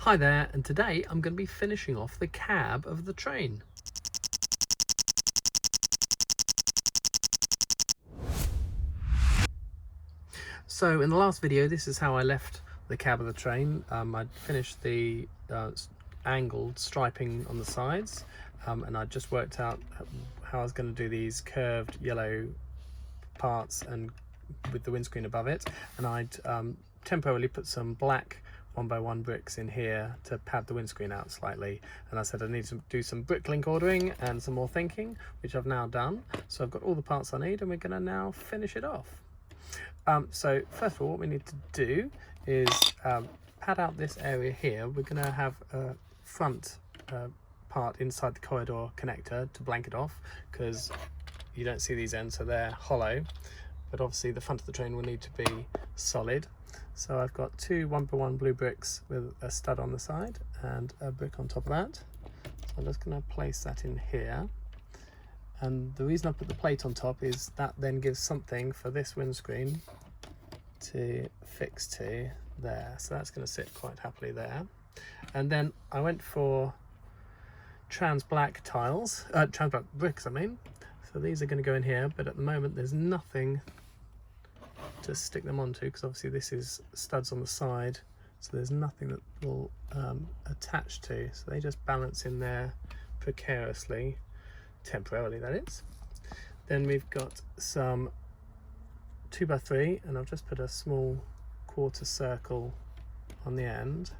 Hi there, and today I'm going to be finishing off the cab of the train. So in the last video, this is how I left the cab of the train. I'd finished the angled striping on the sides, and I'd just worked out how I was going to do these curved yellow parts and with the windscreen above it, and I'd temporarily put some black 1x1 bricks in here to pad the windscreen out slightly, and I said I need to do some bricklink ordering and some more thinking, which I've now done. So I've got all the parts I need and we're going to now finish it off. So first of all, what we need to do is pad out this area here. We're going to have a front part inside the corridor connector to blank it off, because you don't see these ends, so they're hollow, but obviously the front of the train will need to be solid. So I've got two 1x1 blue bricks with a stud on the side and a brick on top of that. So I'm just going to place that in here. And the reason I put the plate on top is that then gives something for this windscreen to fix to there. So that's going to sit quite happily there. And then I went for trans black tiles, trans black bricks I mean. So these are going to go in here, but at the moment there's nothing to stick them onto, because obviously this is studs on the side, so there's nothing that will attach to, so they just balance in there precariously, temporarily that is. Then we've got some 2x3, and I've just put a small quarter circle on the end,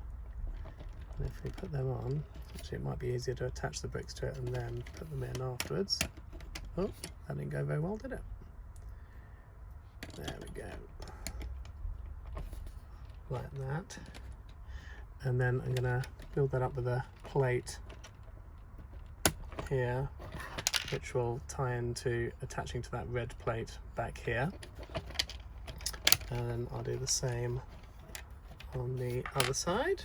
and if we put them on, actually it might be easier to attach the bricks to it and then put them in afterwards. Oh, that didn't go very well, did it? There we go, like that. And then I'm going to build that up with a plate here, which will tie into attaching to that red plate back here. And then I'll do the same on the other side.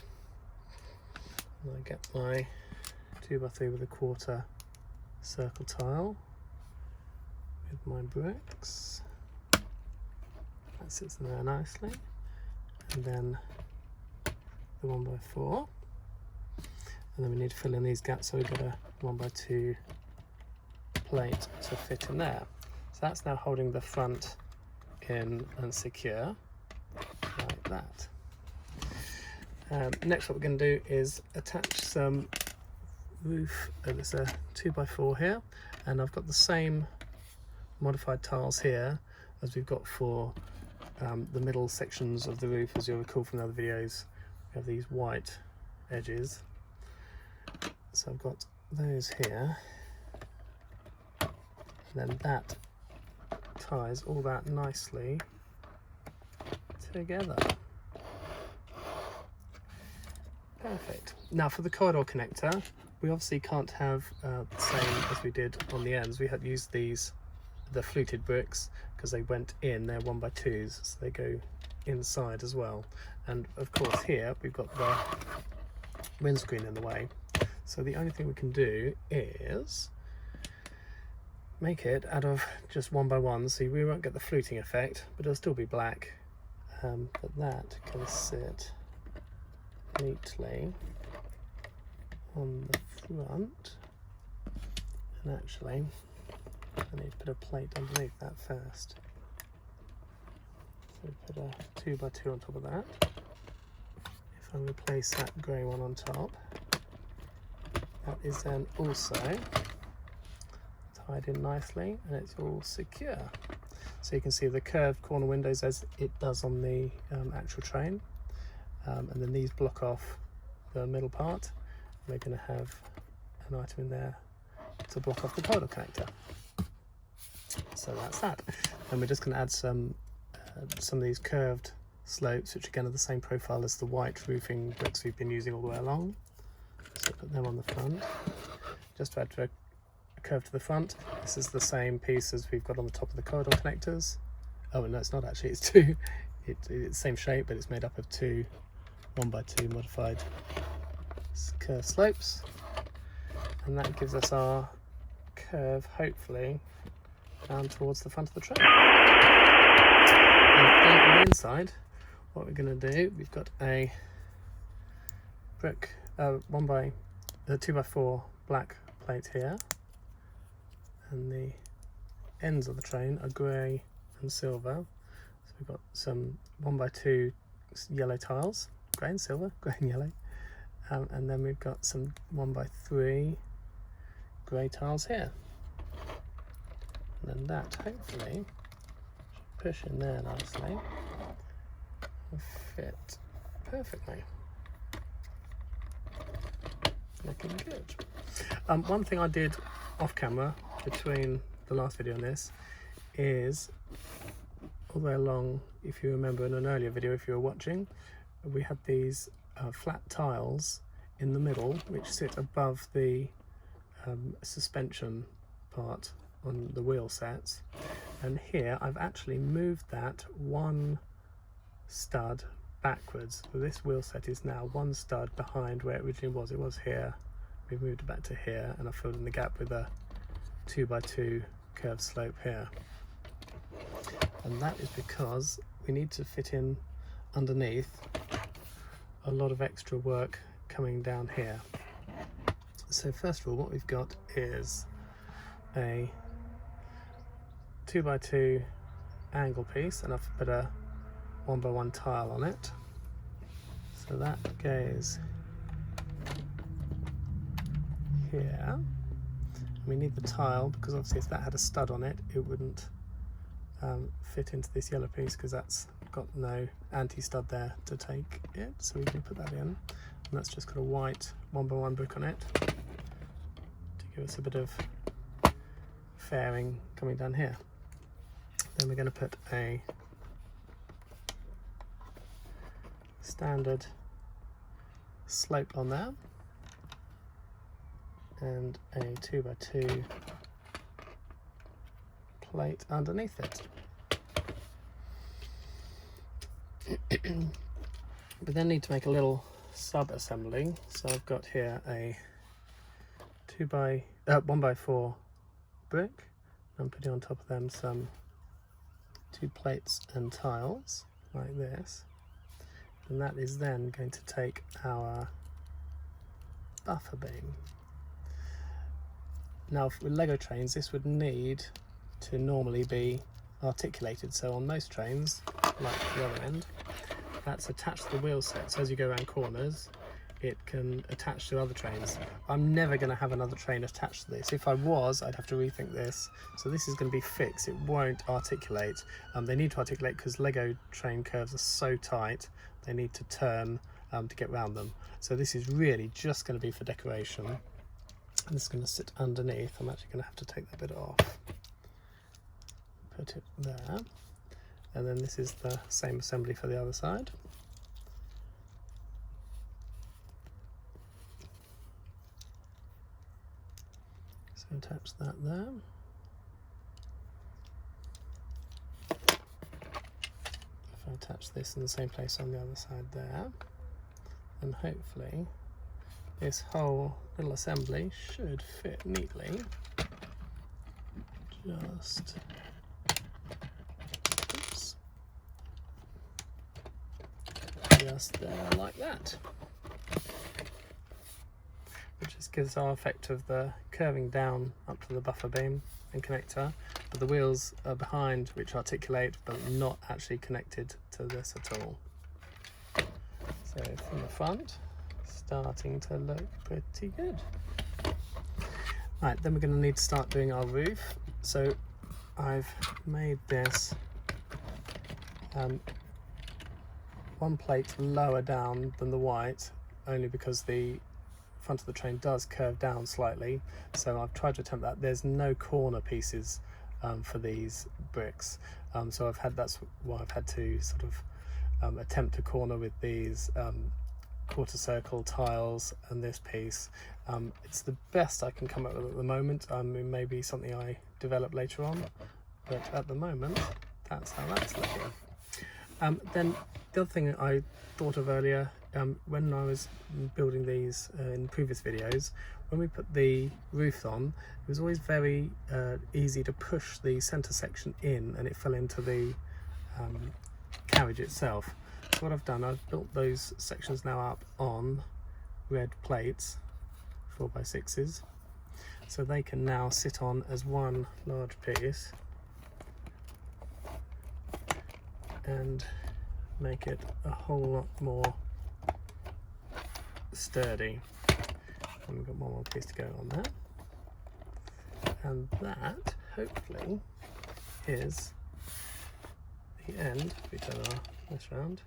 And I get my 2x3 with a quarter circle tile with my bricks. That sits in there nicely, and then the 1x4, and then we need to fill in these gaps, so we've got a 1x2 plate to fit in there. So that's now holding the front in and secure like that. Next, what we're going to do is attach some roof. There's a 2x4 here, and I've got the same modified tiles here as we've got for the middle sections of the roof. As you'll recall from the other videos, we have these white edges, so I've got those here, and then that ties all that nicely together. Perfect. Now for the corridor connector, we obviously can't have the same as we did on the ends. We had used the fluted bricks because they went in, they're 1x2s, so they go inside as well. And of course here we've got the windscreen in the way, so the only thing we can do is make it out of just 1x1, so we won't get the fluting effect, but it'll still be black, but that can sit neatly on the front. And actually I need to put a plate underneath that first. So put a 2x2 on top of that. If I replace that grey one on top, that is then also tied in nicely and it's all secure. So you can see the curved corner windows as it does on the actual train. And then these block off the middle part. We're going to have an item in there to block off the corridor connector. So that's that. And we're just going to add some of these curved slopes, which again are the same profile as the white roofing bricks we've been using all the way along. So put them on the front, just to add a curve to the front. This is the same piece as we've got on the top of the corridor connectors. Oh no, it's not actually, it's two. It's the same shape, but it's made up of two 1x2 modified curved slopes, and that gives us our curve, hopefully, down towards the front of the train. And then on the inside, what we're going to do, we've got a brick, 2x4 black plate here, and the ends of the train are grey and silver. So we've got some 1x2 yellow tiles, grey and silver, grey and yellow, and then we've got some 1x3 grey tiles here, and then that hopefully should push in there nicely and fit perfectly. Looking good. One thing I did off camera between the last video and this is, all the way along, if you remember in an earlier video, if you were watching, we had these flat tiles in the middle which sit above the suspension part on the wheel sets, and here I've actually moved that one stud backwards. So this wheel set is now one stud behind where it originally was. It was here, we've moved it back to here, and I filled in the gap with a 2x2 curved slope here. And that is because we need to fit in underneath a lot of extra work coming down here. So first of all, what we've got is a 2x2 angle piece, and I've put a 1x1 tile on it. So that goes here. We need the tile because obviously if that had a stud on it, it wouldn't fit into this yellow piece because that's got no anti-stud there to take it. So we can put that in, and that's just got a white 1x1 brick on it to give us a bit of fairing coming down here. Then we're going to put a standard slope on there and a 2x2 plate underneath it. We then need to make a little sub-assembly, so I've got here a 1x4 brick. I'm putting on top of them some 2 plates and tiles like this, and that is then going to take our buffer beam. Now with Lego trains, this would need to normally be articulated, so on most trains, like the other end, that's attached to the wheel set, so as you go around corners it can attach to other trains. I'm never going to have another train attached to this. If I was, I'd have to rethink this. So this is going to be fixed, it won't articulate. They need to articulate because Lego train curves are so tight, they need to turn to get around them. So this is really just going to be for decoration. And this is going to sit underneath. I'm actually going to have to take that bit off. Put it there. And then this is the same assembly for the other side. So attach that there. If I attach this in the same place on the other side there, then hopefully this whole little assembly should fit neatly. Just there like that. Which just gives our effect of the curving down up to the buffer beam and connector, but the wheels are behind which articulate but not actually connected to this at all. So from the front, starting to look pretty good. Right, then we're going to need to start doing our roof. So I've made this one plate lower down than the white, only because the front of the train does curve down slightly, so I've tried to attempt that. There's no corner pieces for these bricks, so that's why I've had to sort of attempt a corner with these quarter circle tiles and this piece. It's the best I can come up with at the moment. It may be something I develop later on, but at the moment that's how that's looking. Then the other thing I thought of earlier, when I was building these in previous videos, when we put the roof on, it was always very easy to push the centre section in and it fell into the carriage itself. So what I've done, I've built those sections now up on red plates, 4x6s, so they can now sit on as one large piece and make it a whole lot more sturdy. And we've got one more piece to go on that, and that hopefully is the end, if we turn this round,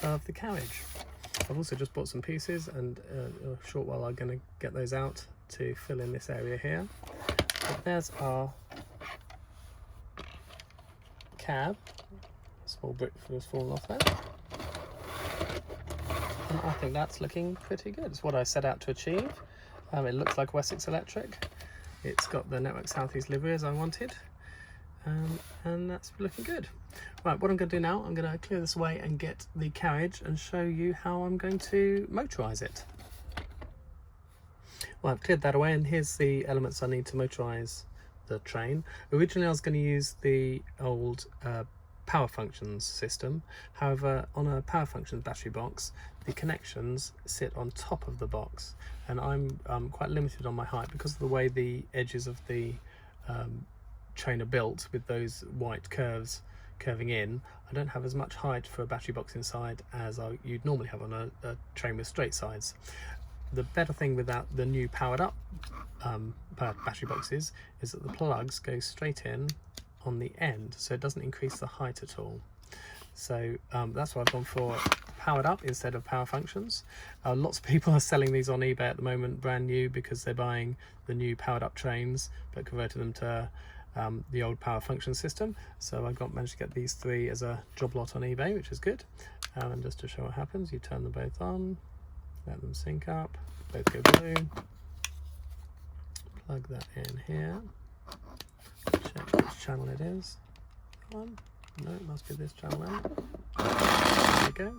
of the carriage. I've also just bought some pieces, and in a short while I'm going to get those out to fill in this area here. But there's our cab. A small brick was fallen off there. And I think that's looking pretty good. It's what I set out to achieve. It looks like Wessex Electric. It's got the Network Southeast livery as I wanted. And that's looking good. Right, what I'm going to do now, I'm going to clear this away and get the carriage and show you how I'm going to motorise it. Well, I've cleared that away, and here's the elements I need to motorise the train. Originally I was going to use the old power functions system. However, on a power functions battery box, the connections sit on top of the box, and I'm quite limited on my height because of the way the edges of the train are built with those white curves curving in. I don't have as much height for a battery box inside as you'd normally have on a train with straight sides. The better thing with the new powered up battery boxes is that the plugs go straight in on the end, so it doesn't increase the height at all. So that's why I've gone for powered up instead of power functions. Lots of people are selling these on eBay at the moment brand new because they're buying the new powered up trains but converted them to the old power function system. So I managed to get these three as a job lot on eBay, which is good. And just to show what happens, you turn them both on, let them sync up, both go blue, plug that in here, check which channel it is. No, it must be this channel then. There we go.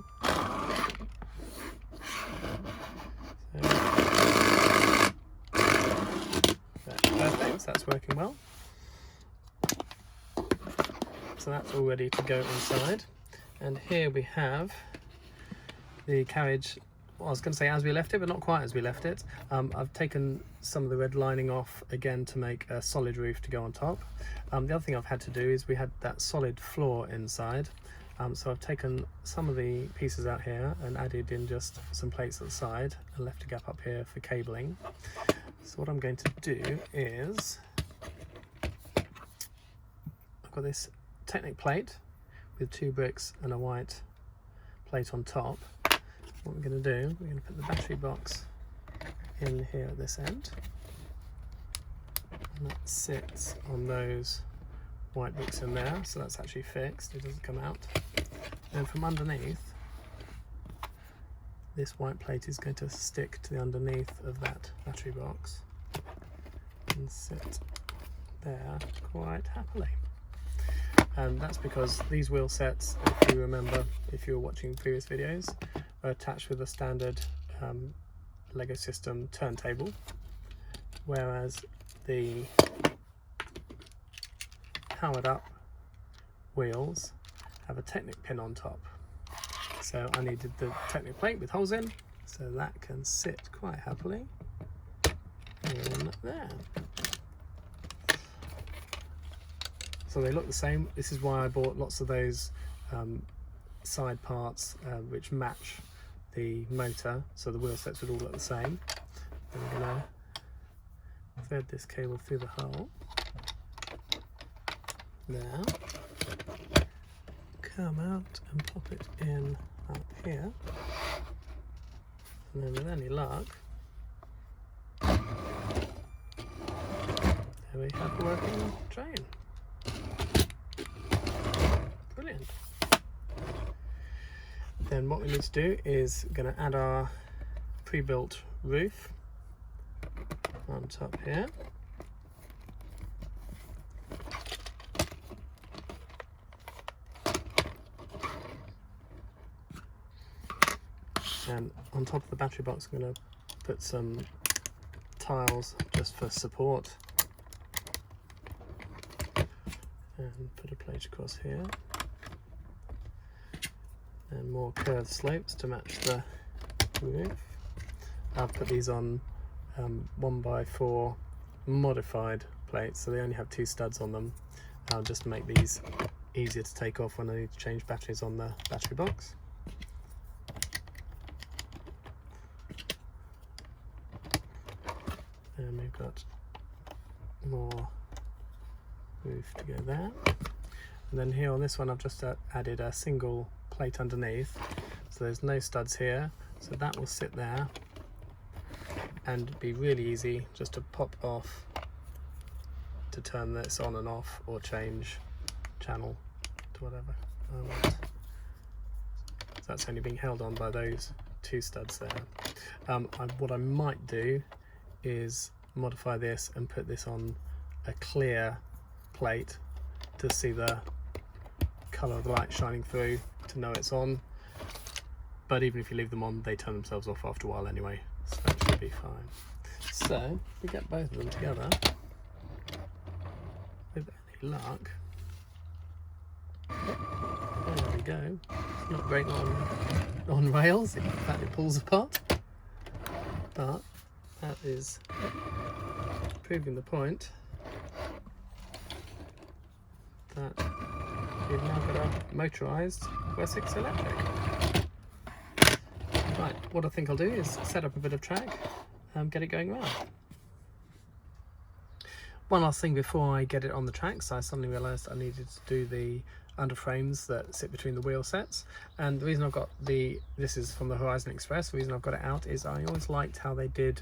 Perfect, so that's working well. So that's all ready to go inside. And here we have the carriage. Well, I was going to say as we left it, but not quite as we left it. I've taken some of the red lining off again to make a solid roof to go on top. The other thing I've had to do is we had that solid floor inside. So I've taken some of the pieces out here and added in just some plates at the side and left a gap up here for cabling. So what I'm going to do is, I've got this Technic plate with 2 bricks and a white plate on top. What we're going to do, we're going to put the battery box in here at this end, and that sits on those white bricks in there, so that's actually fixed, it doesn't come out. And from underneath, this white plate is going to stick to the underneath of that battery box and sit there quite happily. And that's because these wheel sets, if you remember, if you were watching previous videos, are attached with a standard Lego system turntable, whereas the powered up wheels have a Technic pin on top. So I needed the Technic plate with holes in, so that can sit quite happily in there. So they look the same. This is why I bought lots of those side parts which match the motor, so the wheel sets would all look the same. I'm going to thread this cable through the hole. Now, come out and pop it in up here. And then with any luck, there we have a working train. Brilliant. Then what we need to do is going to add our pre-built roof on top here. And on top of the battery box I'm going to put some tiles just for support, and put a plate across here, and more curved slopes to match the roof, I've put these on 1x4 modified plates, so they only have 2 studs on them, just to make these easier to take off when I need to change batteries on the battery box. And we've got more roof to go there. And then here on this one I've just added a single plate underneath, so there's no studs here, so that will sit there and be really easy just to pop off to turn this on and off, or change channel to whatever I want. So that's only being held on by those 2 studs there. What I might do is modify this and put this on a clear plate to see the colour of the light shining through to know it's on, but even if you leave them on, they turn themselves off after a while anyway, so that should be fine. So if we get both of them together, with any luck, there we go. It's not great on rails, in fact it pulls apart, but that is proving the point that we've now got a motorised Wessex Electric. Right, what I think I'll do is set up a bit of track and get it going around. One last thing before I get it on the tracks, I suddenly realised I needed to do the underframes that sit between the wheel sets, and the reason I've got this is from the Horizon Express, the reason I've got it out is I always liked how they did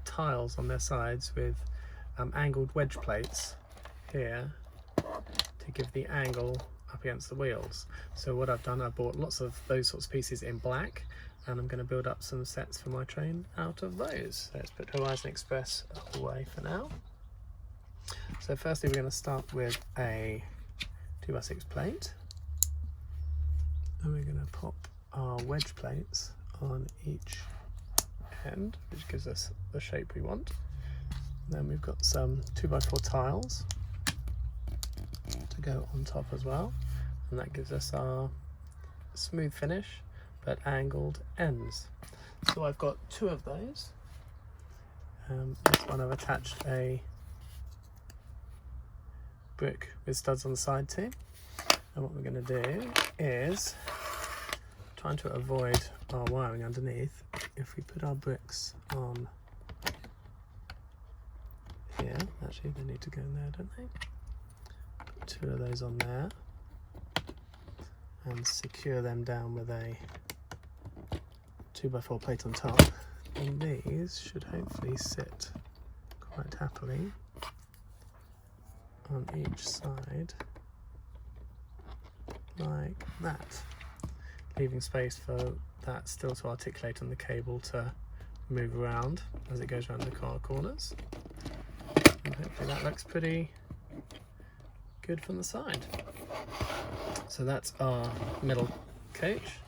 tiles on their sides with angled wedge plates here to give the angle up against the wheels. So what I've done, I bought lots of those sorts of pieces in black, and I'm going to build up some sets for my train out of those. So let's put Horizon Express away for now. So firstly we're going to start with a 2x6 plate, and we're going to pop our wedge plates on each end, which gives us the shape we want. And then we've got some 2x4 tiles to go on top as well, and that gives us our smooth finish but angled ends. So I've got 2 of those. This one I've attached a brick with studs on the side too, and what we're going to do is, trying to avoid our wiring underneath, if we put our bricks on here, actually they need to go in there, don't they? Put 2 of those on there and secure them down with a 2x4 plate on top, and these should hopefully sit quite happily on each side like that, leaving space for that still to articulate on the cable to move around as it goes around the car corners, and hopefully that looks pretty good from the side. So that's our middle coach,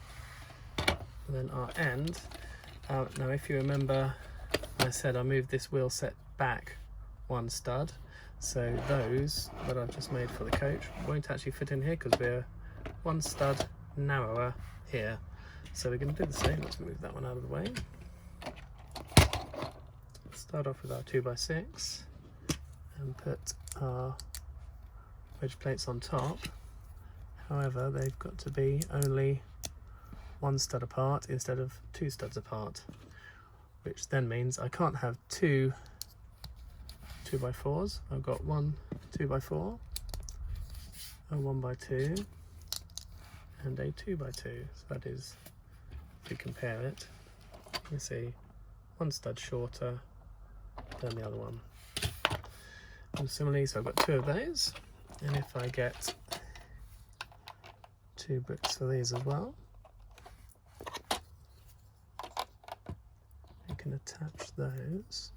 and then our end. Now if you remember, I said I moved this wheel set back 1 stud, so those that I've just made for the coach won't actually fit in here because we're 1 stud narrower here. So we're going to do the same. Let's move that one out of the way. Start off with our 2x6 and put our wedge plates on top. However, they've got to be only 1 stud apart instead of 2 studs apart, which then means I can't have 2 2x4s. I've got 1 2x4, a 1x2, and a 2x2. So that is, if you compare it, you see 1 stud shorter than the other one. And similarly, so I've got 2 of those, and if I get 2 bricks for these as well, you can attach those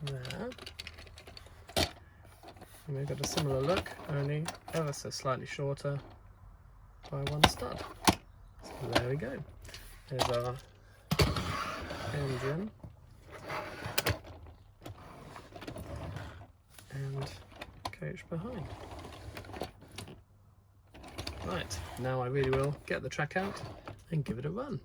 there, and we've got a similar look, only ever so slightly shorter by 1 stud. So there we go. There's our engine and coach behind. Right, now I really will get the track out and give it a run.